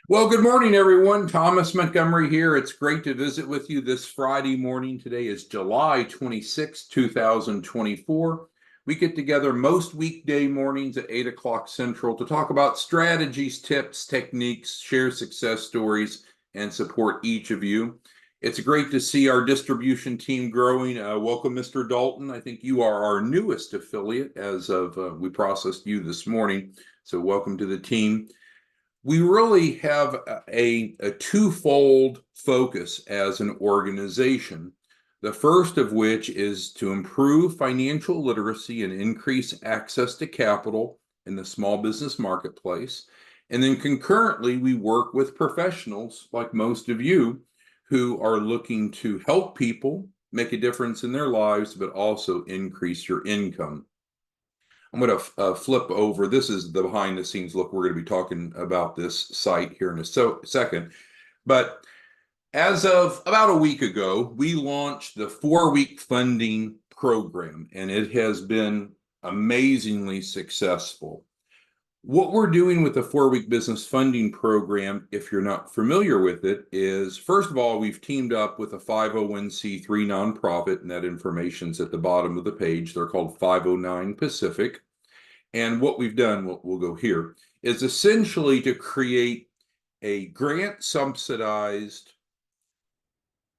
Well, good morning, everyone. Thomas Montgomery here. It's great to visit with you this Friday morning. Today is July 26, 2024. We get together most weekday mornings at 8 o'clock Central to talk about strategies, tips, techniques, share success stories, and support each of you. It's great to see our distribution team growing. Welcome, Mr. Dalton. I think you are our newest affiliate as of we processed you this morning. So welcome to the team. We really have a twofold focus as an organization. The first of which is to improve financial literacy and increase access to capital in the small business marketplace. And then concurrently, we work with professionals like most of you who are looking to help people make a difference in their lives, but also increase your income. I'm going to flip over. This is the behind the scenes look. We're going to be talking about this site here in a second. But as of about a week ago, we launched the 4-week funding program, and it has been amazingly successful. What we're doing with the 4-week business funding program, if you're not familiar with it, is first of all, we've teamed up with a 501c3 nonprofit, and that information's at the bottom of the page. They're called 509 Pacific. And what we've done, we'll go here, is essentially to create a grant-subsidized,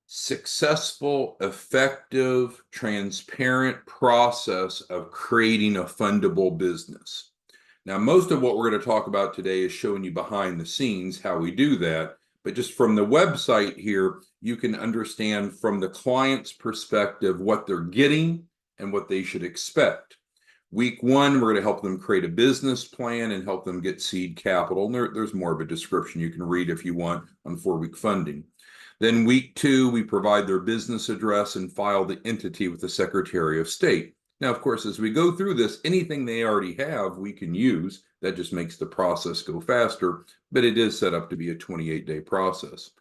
successful, effective, transparent process of creating a fundable business. Now, most of what we're going to talk about today is showing you behind the scenes how we do that. But just from the website here, you can understand from the client's perspective what they're getting and what they should expect. Week 1, we're going to help them create a business plan and help them get seed capital. And there's more of a description you can read if you want on 4-week funding. Then week 2, we provide their business address and file the entity with the Secretary of State. Now, of course, as we go through this, anything they already have, we can use. That just makes the process go faster, but it is set up to be a 28-day process.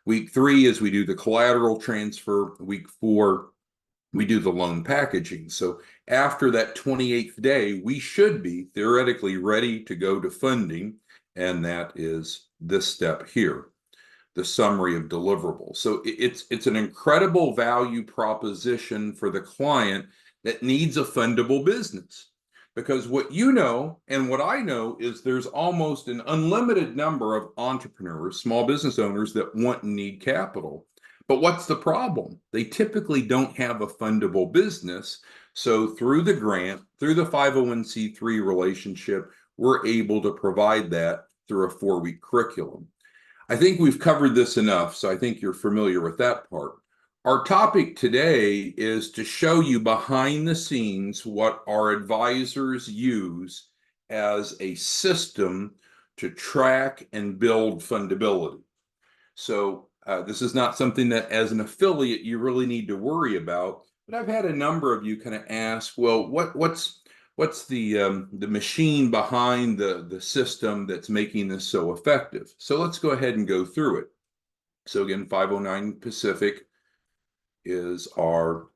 Week 3 is we do the collateral transfer. Week 4, we do the loan packaging. So after that 28th day, we should be theoretically ready to go to funding, and that is this step here, the summary of deliverables. So it's an incredible value proposition for the client that needs a fundable business. Because what you know and what I know is there's almost an unlimited number of entrepreneurs, small business owners that want and need capital. But what's the problem? They typically don't have a fundable business. So through the grant, through the 501c3 relationship, we're able to provide that through a 4-week curriculum. I think we've covered this enough, so I think you're familiar with that part. Our topic today is to show you behind the scenes what our advisors use as a system to track and build fundability. So this is not something that as an affiliate you really need to worry about, but I've had a number of you kind of ask, well, what's the machine behind the system that's making this so effective? So let's go ahead and go through it. So again, 509 Pacific is our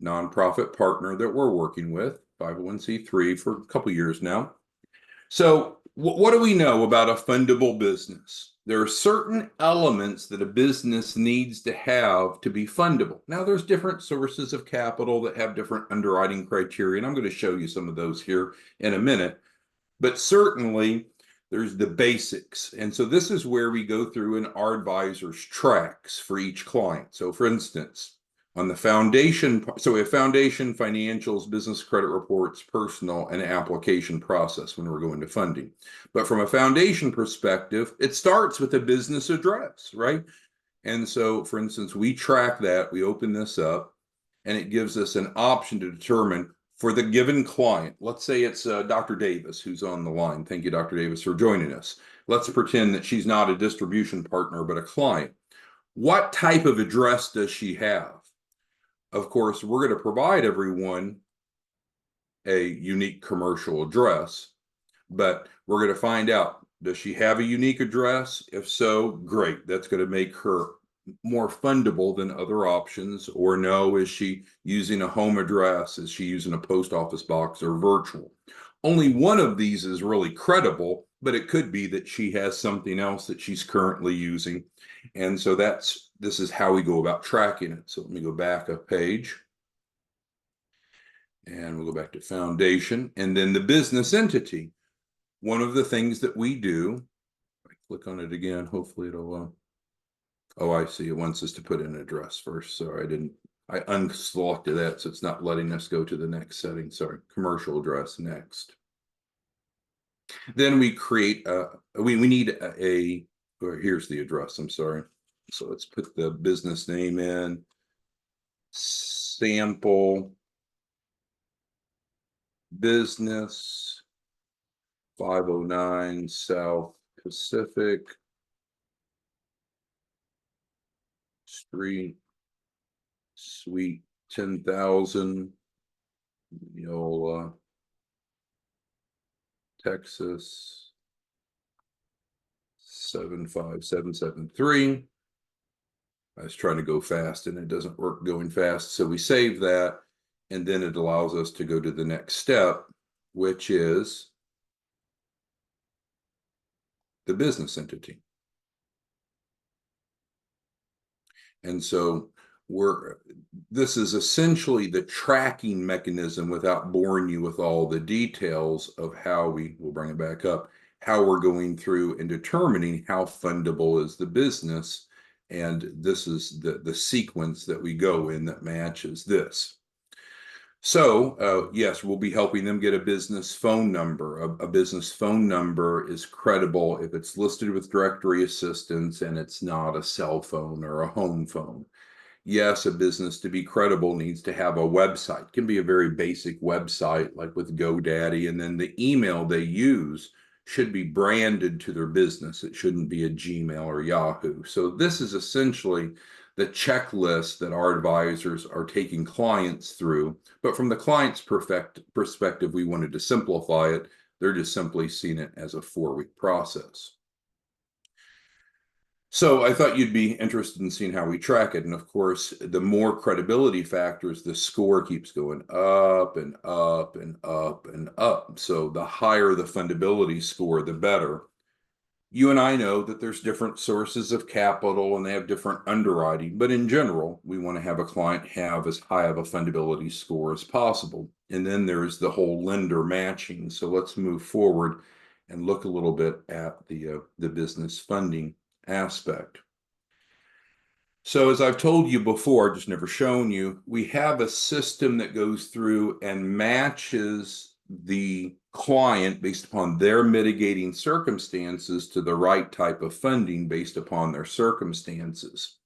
nonprofit partner that we're working with, 501c3 for a couple years now. So what do we know about a fundable business? There are certain elements that a business needs to have to be fundable. Now, there's different sources of capital that have different underwriting criteria, and I'm going to show you some of those here in a minute. But certainly, there's the basics. And so this is where we go through and our advisors tracks for each client. So for instance, on the foundation, so we have foundation, financials, business credit reports, personal, and application process when we're going to funding. But from a foundation perspective, it starts with a business address, right? And so, for instance, we track that, we open this up, and it gives us an option to determine for the given client. Let's say it's Dr. Davis who's on the line. Thank you, Dr. Davis, for joining us. Let's pretend that she's not a distribution partner, but a client. What type of address does she have? Of course, we're going to provide everyone a unique commercial address, but we're going to find out, does she have a unique address? If so, great. That's going to make her more fundable than other options. Or no, is she using a home address? Is she using a post office box or virtual? Only one of these is really credible, but it could be that she has something else that she's currently using. And so this is how we go about tracking it. So let me go back a page. And we'll go back to foundation and then the business entity. One of the things that we do, I click on it again, hopefully it'll, oh, I see. It wants us to put in an address first. Sorry, I unselected that, so it's not letting us go to the next setting. Sorry, commercial address next. Then we create, we need or here's the address, I'm sorry. So let's put the business name in, sample business, 509 South Pacific Street, Suite 10,000, Neola, Texas 75773. I was trying to go fast and it doesn't work going fast. So we save that, and then it allows us to go to the next step, which is the business entity. And so this is essentially the tracking mechanism, without boring you with all the details of how we'll bring it back up, how we're going through and determining how fundable is the business. And this is the sequence that we go in that matches this. So yes, we'll be helping them get a business phone number. A business phone number is credible if it's listed with directory assistance and it's not a cell phone or a home phone. Yes, a business to be credible needs to have a website. It can be a very basic website like with GoDaddy, and then the email they use should be branded to their business. It shouldn't be a Gmail or Yahoo. So this is essentially the checklist that our advisors are taking clients through. But from the client's perspective, we wanted to simplify it. They're just simply seeing it as a 4-week process. So I thought you'd be interested in seeing how we track it. And of course, the more credibility factors, the score keeps going up and up and up and up. So the higher the fundability score, the better. You and I know that there's different sources of capital and they have different underwriting, but in general, we want to have a client have as high of a fundability score as possible. And then there's the whole lender matching. So let's move forward and look a little bit at the business funding aspect. So as I've told you before, just never shown you, we have a system that goes through and matches the client based upon their mitigating circumstances to the right type of funding based upon their circumstances.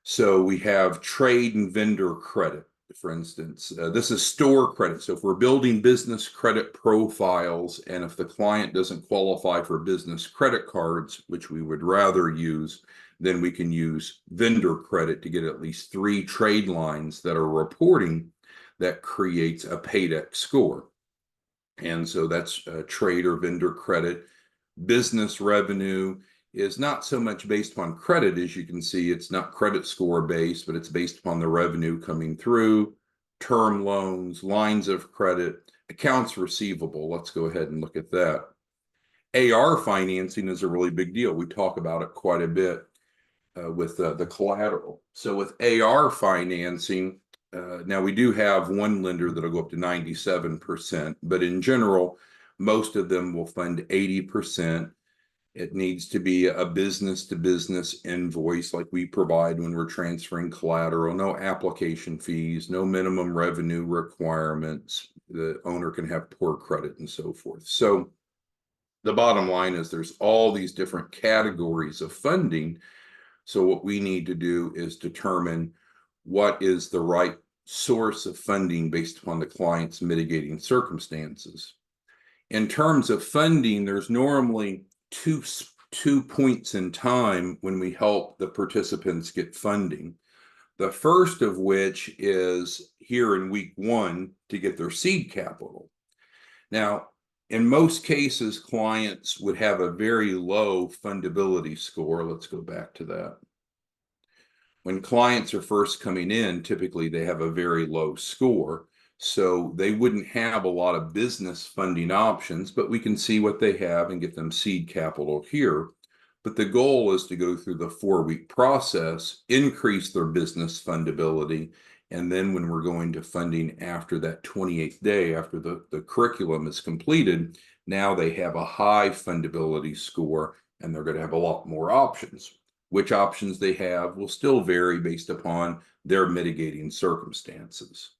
So we have trade and vendor credit, for instance. This is store credit. So if we're building business credit profiles, and if the client doesn't qualify for business credit cards, which we would rather use, then we can use vendor credit to get at least 3 trade lines that are reporting. That creates a paydex score. And so that's trade or vendor credit. Business revenue is not so much based upon credit. As you can see, it's not credit score based, but it's based upon the revenue coming through. Term loans, lines of credit, accounts receivable. Let's go ahead and look at that. AR financing is a really big deal. We talk about it quite a bit with the collateral. So with AR financing, now we do have one lender that'll go up to 97%, but in general, most of them will fund 80%. It needs to be a business-to-business invoice like we provide when we're transferring collateral. No application fees, no minimum revenue requirements. The owner can have poor credit and so forth. So the bottom line is there's all these different categories of funding. So what we need to do is determine what is the right source of funding based upon the client's mitigating circumstances. In terms of funding, there's normally two points in time when we help the participants get funding. The first of which is here in week 1 to get their seed capital. Now, in most cases, clients would have a very low fundability score. Let's go back to that. When clients are first coming in, typically they have a very low score. So they wouldn't have a lot of business funding options, but we can see what they have and get them seed capital here. But the goal is to go through the 4-week process, increase their business fundability, and then when we're going to funding after that 28th day, after the curriculum is completed, now they have a high fundability score and they're going to have a lot more options. Which options they have will still vary based upon their mitigating circumstances.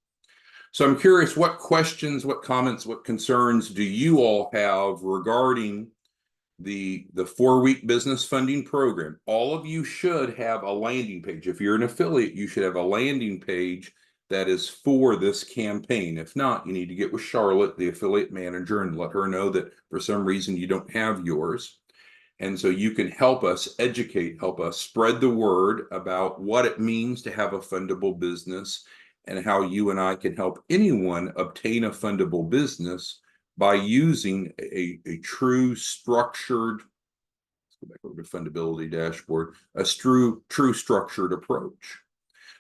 So I'm curious, what questions, what comments, what concerns do you all have regarding the 4-week business funding program? All of you should have a landing page. If you're an affiliate, you should have a landing page that is for this campaign. If not, you need to get with Charlotte, the affiliate manager, and let her know that for some reason you don't have yours. And so you can help us educate, help us spread the word about what it means to have a fundable business and how you and I can help anyone obtain a fundable business by using a true structured, let's go back over to fundability dashboard, a true structured approach.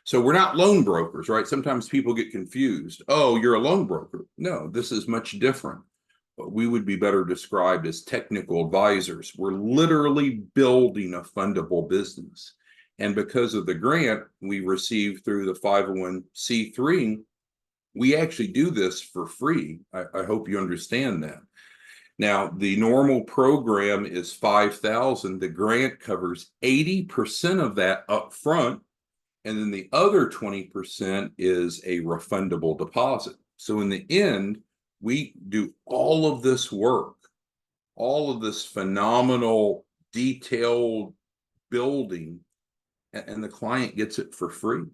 So we're not loan brokers, right? Sometimes people get confused. Oh, you're a loan broker. No, this is much different. We would be better described as technical advisors. We're literally building a fundable business. And because of the grant we received through the 501c3, we actually do this for free. I hope you understand that. Now, the normal program is $5,000. The grant covers 80% of that up front, and then the other 20% is a refundable deposit. So in the end, we do all of this work, all of this phenomenal, detailed building, and the client gets it for free.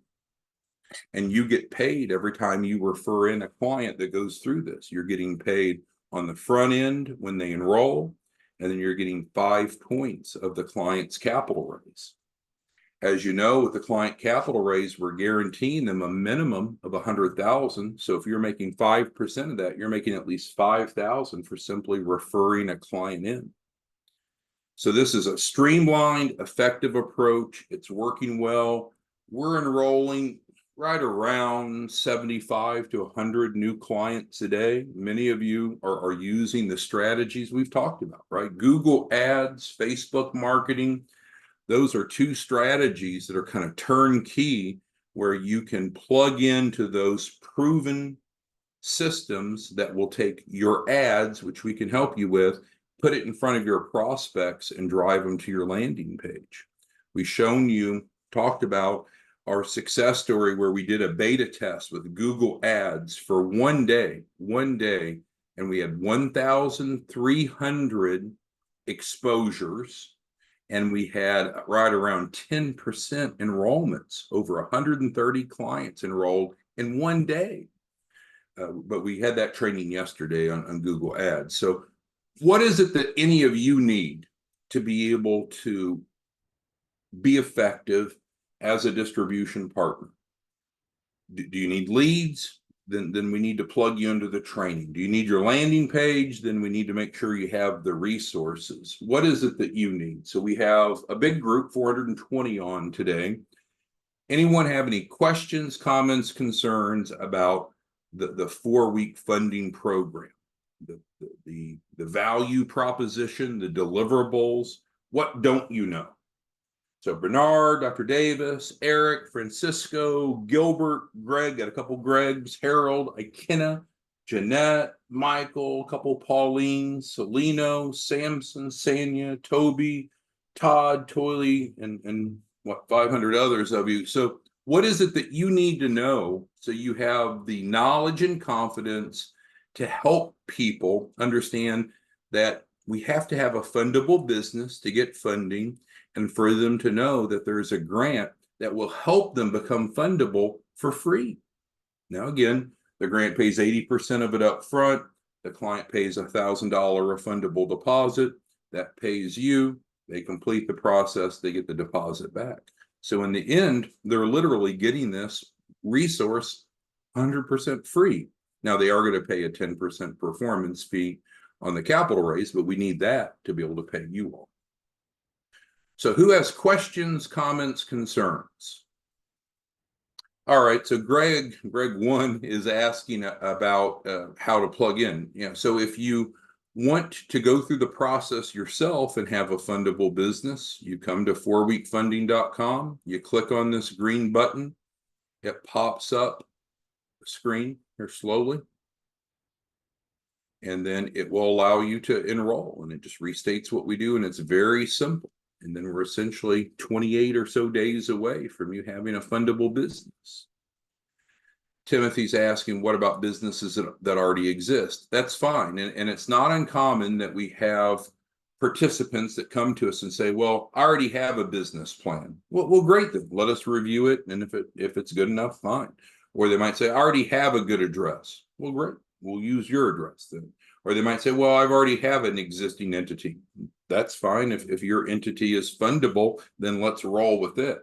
And you get paid every time you refer in a client that goes through this. You're getting paid on the front end when they enroll, and then you're getting 5 points of the client's capital raise. As you know, with the client capital raise, we're guaranteeing them a minimum of $100,000. So if you're making 5% of that, you're making at least $5,000 for simply referring a client in. So this is a streamlined, effective approach. It's working well. We're enrolling right around 75 to 100 new clients a day. Many of you are using the strategies we've talked about, right? Google ads, Facebook marketing. Those are 2 strategies that are kind of turnkey, where you can plug into those proven systems that will take your ads, which we can help you with, put it in front of your prospects and drive them to your landing page. We've shown you, talked about our success story where we did a beta test with Google ads for one day, and we had 1,300 exposures. And we had right around 10% enrollments, over 130 clients enrolled in one day. But we had that training yesterday on Google Ads. So what is it that any of you need to be able to be effective as a distribution partner? Do you need leads? Then we need to plug you into the training. Do you need your landing page? Then we need to make sure you have the resources. What is it that you need? So we have a big group, 420 on today. Anyone have any questions, comments, concerns about the 4-week funding program? The value proposition, the deliverables? What don't you know? So Bernard, Dr. Davis, Eric, Francisco, Gilbert, Greg, got a couple Gregs, Harold, Ikenna, Jeanette, Michael, a couple Pauline, Celino, Samson, Sanya, Toby, Todd, Toyley, and what, 500 others of you. So what is it that you need to know so you have the knowledge and confidence to help people understand that we have to have a fundable business to get funding, and for them to know that there's a grant that will help them become fundable for free. Now, again, the grant pays 80% of it up front. The client pays $1,000 refundable deposit. That pays you. They complete the process. They get the deposit back. So in the end, they're literally getting this resource 100% free. Now, they are going to pay a 10% performance fee on the capital raise, but we need that to be able to pay you all. So who has questions, comments, concerns? All right, so Greg 1 is asking about how to plug in. So if you want to go through the process yourself and have a fundable business, you come to 4weekfunding.com, you click on this green button, it pops up the screen here slowly, and then it will allow you to enroll, and it just restates what we do, and it's very simple. And then we're essentially 28 or so days away from you having a fundable business. Timothy's asking, what about businesses that already exist? That's fine. And it's not uncommon that we have participants that come to us and say, well, I already have a business plan. Well, great, then let us review it. And if it's good enough, fine. Or they might say, I already have a good address. Well, great, we'll use your address then. Or they might say, well, I've already have an existing entity. That's fine. If your entity is fundable, then let's roll with it.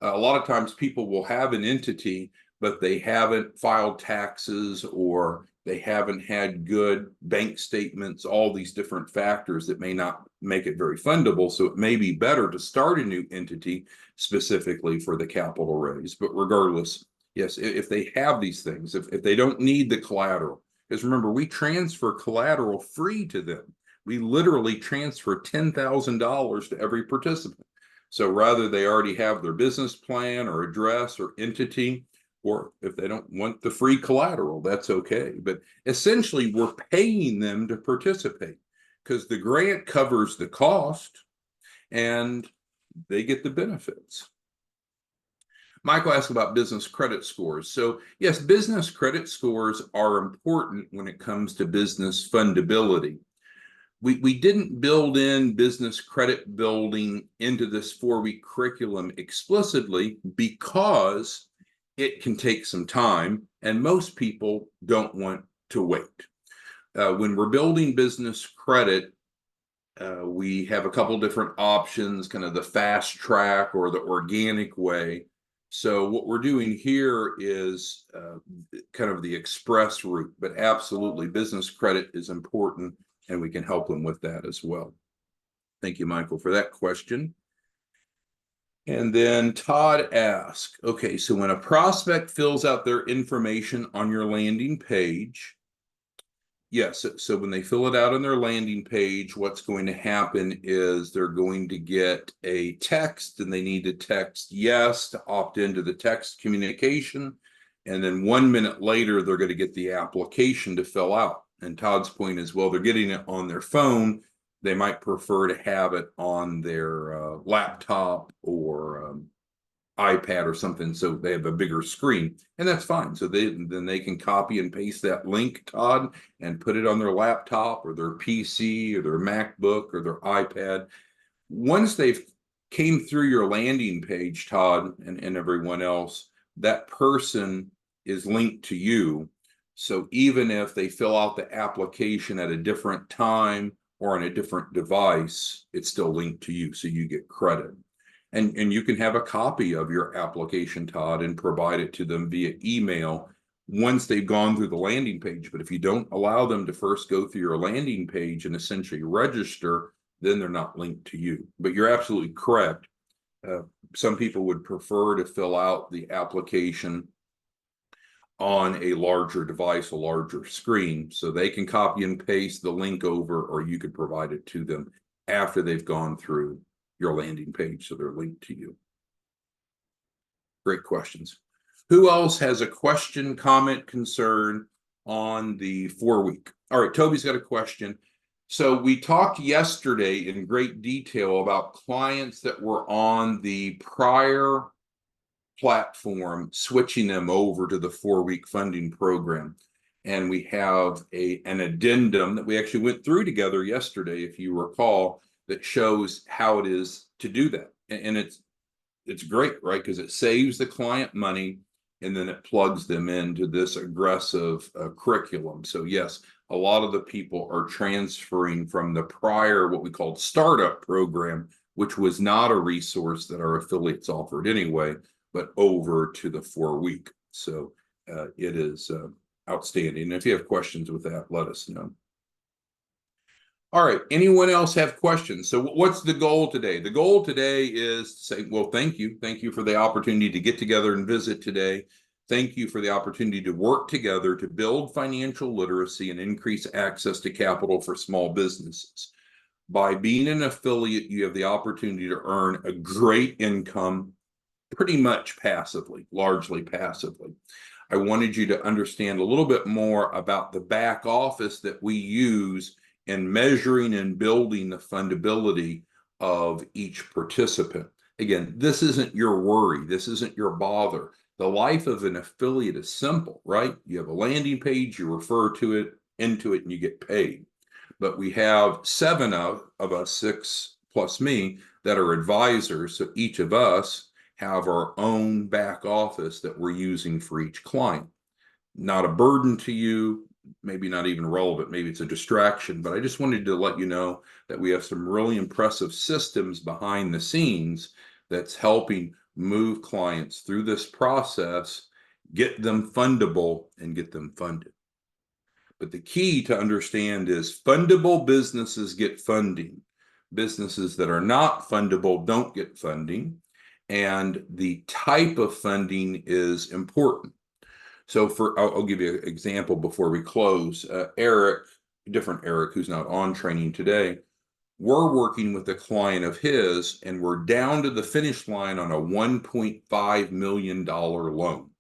A lot of times people will have an entity, but they haven't filed taxes, or they haven't had good bank statements, all these different factors that may not make it very fundable. So it may be better to start a new entity specifically for the capital raise. But regardless, yes, if they have these things, if they don't need the collateral, because remember, we transfer collateral free to them. We literally transfer $10,000 to every participant. So rather they already have their business plan or address or entity, or if they don't want the free collateral, that's okay. But essentially, we're paying them to participate because the grant covers the cost and they get the benefits. Michael asked about business credit scores. So yes, business credit scores are important when it comes to business fundability. We didn't build in business credit building into this 4-week curriculum explicitly because it can take some time, and most people don't want to wait. When we're building business credit, we have a couple different options, kind of the fast track or the organic way. So what we're doing here is kind of the express route, but absolutely business credit is important, and we can help them with that as well. Thank you, Michael, for that question. And then Todd asked, okay, so when a prospect fills out their information on your landing page, yes, so when they fill it out on their landing page, what's going to happen is they're going to get a text, and they need to text yes to opt into the text communication. And then 1 minute later, they're going to get the application to fill out. And Todd's point is, well, they're getting it on their phone. They might prefer to have it on their laptop or iPad or something, so they have a bigger screen, and that's fine. So then they can copy and paste that link, Todd, and put it on their laptop or their PC or their MacBook or their iPad. Once they've came through your landing page, Todd, and everyone else, that person is linked to you. So even if they fill out the application at a different time or on a different device, it's still linked to you, so you get credit. And you can have a copy of your application, Todd, and provide it to them via email once they've gone through the landing page. But if you don't allow them to first go through your landing page and essentially register, then they're not linked to you. But you're absolutely correct. Some people would prefer to fill out the application on a larger device, a larger screen, so they can copy and paste the link over, or you could provide it to them after they've gone through your landing page, so they're linked to you. Great questions. Who else has a question, comment, concern on the 4-week? All right, Toby's got a question. So we talked yesterday in great detail about clients that were on the prior platform, switching them over to the 4-week funding program. And we have an addendum that we actually went through together yesterday, if you recall, that shows how it is to do that. And it's great, right? Because it saves the client money, and then it plugs them into this aggressive curriculum. So yes, a lot of the people are transferring from the prior, what we called startup program, which was not a resource that our affiliates offered anyway, but over to the 4-week. So it is outstanding. And if you have questions with that, let us know. All right. Anyone else have questions? So what's the goal today? The goal today is to say, well, thank you. Thank you for the opportunity to get together and visit today. Thank you for the opportunity to work together to build financial literacy and increase access to capital for small businesses. By being an affiliate, you have the opportunity to earn a great income pretty much passively, largely passively. I wanted you to understand a little bit more about the back office that we use in measuring and building the fundability of each participant. Again, this isn't your worry. This isn't your bother. The life of an affiliate is simple, right? You have a landing page, you refer to it, into it, and you get paid. But we have 7 of us, 6 plus me, that are advisors. So each of us have our own back office that we're using for each client. Not a burden to you, maybe not even relevant, maybe it's a distraction, but I just wanted to let you know that we have some really impressive systems behind the scenes that's helping move clients through this process, get them fundable, and get them funded. But the key to understand is fundable businesses get funding. Businesses that are not fundable don't get funding. And the type of funding is important. So I'll give you an example before we close. Eric, different Eric, who's not on training today, we're working with a client of his, and we're down to the finish line on a $1.5 million loan.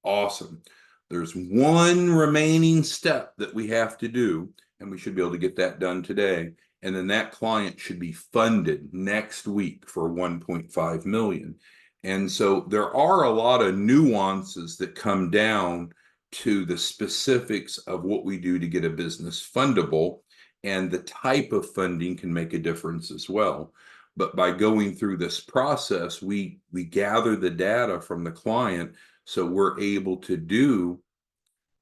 Awesome. There's one remaining step that we have to do, and we should be able to get that done today. And then that client should be funded next week for 1.5 million. And so there are a lot of nuances that come down to the specifics of what we do to get a business fundable, and the type of funding can make a difference as well. But by going through this process, we gather the data from the client, so we're able to do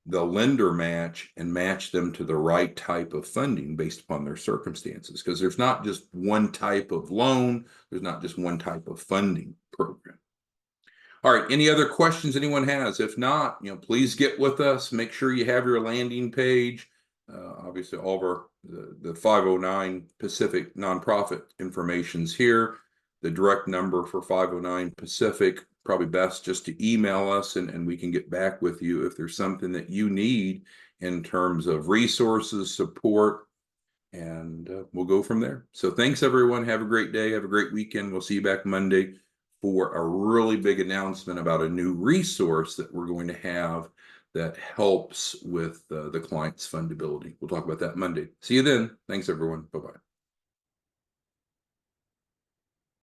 the lender match and match them to the right type of funding based upon their circumstances. Because there's not just one type of loan, there's not just one type of funding program. All right, any other questions anyone has? If not, please get with us. Make sure you have your landing page. Obviously, all of our the 509 Pacific nonprofit information's here. The direct number for 509 Pacific, probably best just to email us, and we can get back with you if there's something that you need in terms of resources, support, and we'll go from there. So thanks, everyone. Have a great day. Have a great weekend. We'll see you back Monday for a really big announcement about a new resource that we're going to have that helps with the client's fundability. We'll talk about that Monday. See you then. Thanks, everyone. Bye-bye.